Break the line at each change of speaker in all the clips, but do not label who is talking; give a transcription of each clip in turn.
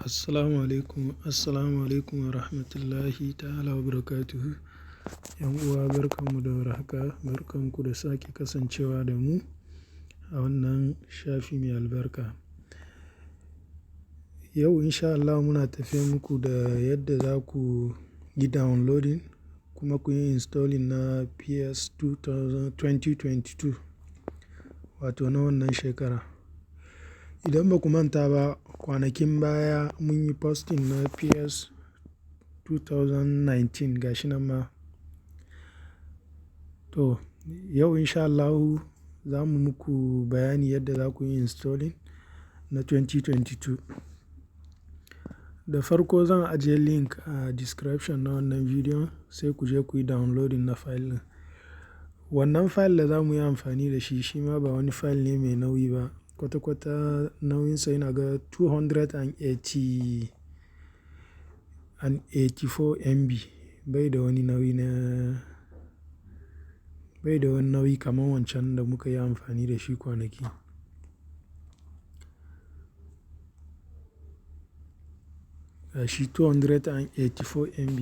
Assalamu alaikum wa rahmatullahi ta'ala wa barakatuhu. Yan uwa barkanmu da warhaka, barkanku da sake kasancewa da mu a wannan shafi mai albarka. Yau insha Allah muna tafiya muku da yadda za ku yi downloading kuma ku yi installing na PS 2022 wato na wannan shekara. Idan ba ku manta ba, kwanakin baya mun yi posting na PS 2019 gashi nan ma. To, yau insha Allah za mu muku bayani yadda za ku yi installing na 2022. Da farko zan ajiye link a description na wannan bidiyon sai ku je ku yi downloading na file ɗin. Wannan file da za mu yi amfani da shi ma ba wani file ne mai nauyi ba. Kwata-kwata nauyinsa yana ga 284 MB. Bai da wani nauyi kamar wancan da muka yi amfani da shi kwanaki. Shi 284 MB.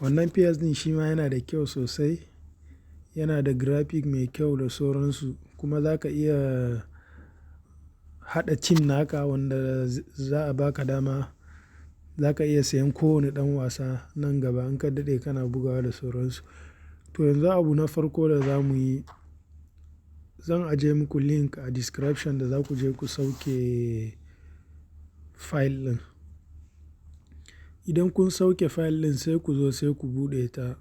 Wannan PS ɗin shi ma yana da kyau sosai. Yana da graphic mai kyau da sauransu. Kuma za ka iya haɗa team naka wanda za a baka dama. Za ka iya sayan kowane ɗan wasa nan gaba in ka daɗe kana bugawa da sauransu. To yanzu abu na farko da za mu yi, zan ajiye muku link a description da za ku je ku sauke file ɗin. Idan kun sauke file ɗin sai ku zo sai ku buɗe ta.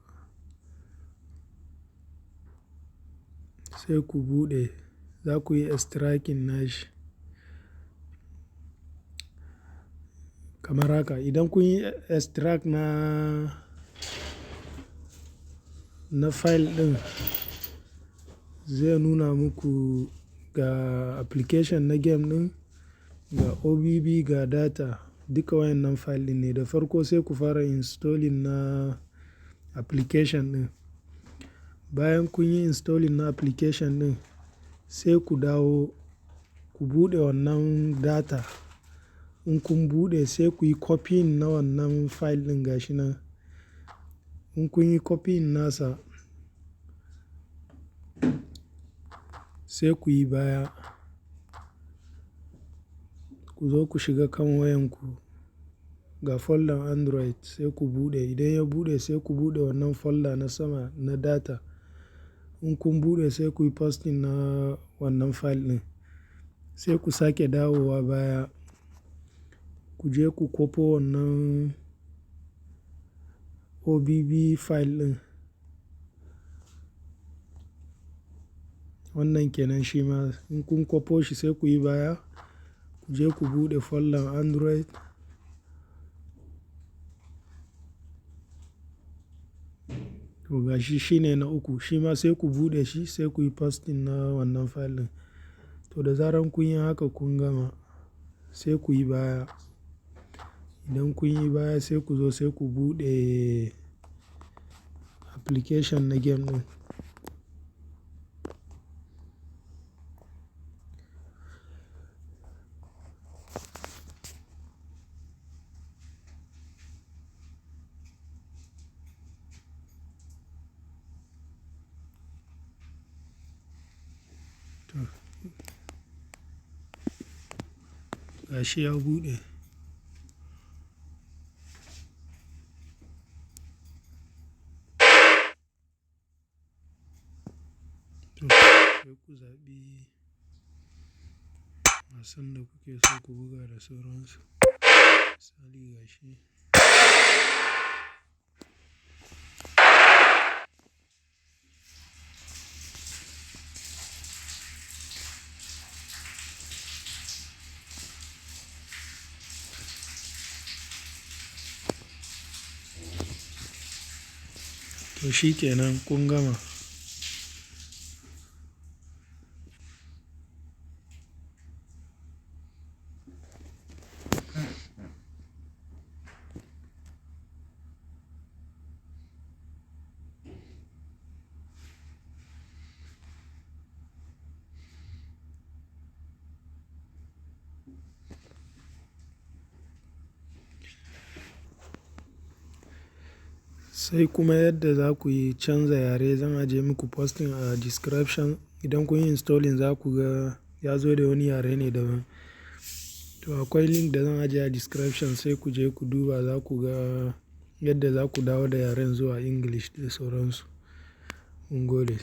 Sai ku buɗe, za ku yi extracting nashi. Kamar haka, idan kun yi extract na file ɗin, zai nuna muku ga application na game ɗin, ga OBB, ga data. Duka wayannan file ɗin ne. Da farko sai ku fara installing na application ɗin. Bayan kun yi installing na application ɗin, sai ku dawo ku buɗe wannan data. In kun buɗe sai ku yi copying na wannan file ɗin gashi nan. In kun yi copying nasa, sai ku yi baya. Ku zo ku shiga kan wayanku ga folder Android sai ku buɗe. Idan ya buɗe sai ku buɗe wannan folder na sama na data. In kun buɗe sai ku yi posting na wannan file ɗin. Sai ku sake dawowa baya. Ku je ku kwafi wannan OBB file ɗin. Wannan kenan shi ma in kun kwafi shi sai ku yi baya. Ku je ku buɗe folder Android. To gashi shine na uku. Shi ma sai ku buɗe shi sai ku yi posting na wannan file ɗin. To da zarar kun yi haka kun gama sai ku yi baya. Idan kun yi baya sai ku zo sai ku buɗe application na game ɗin. To gashi ya buɗe. To sai ku zaɓi wasan da kuke so ku buga da sauransu. Misali gashi. To shi kenan kun gama. Sai kuma yadda za ku yi canza yare zan ajiye muku posting a description. Idan kun yi installing za ku ga ya zo da wani yare ne daban. To akwai link da zan ajiye a description sai ku je ku duba za ku ga yadda za ku dawo da yaren zuwa English da sauransu. Mun gode.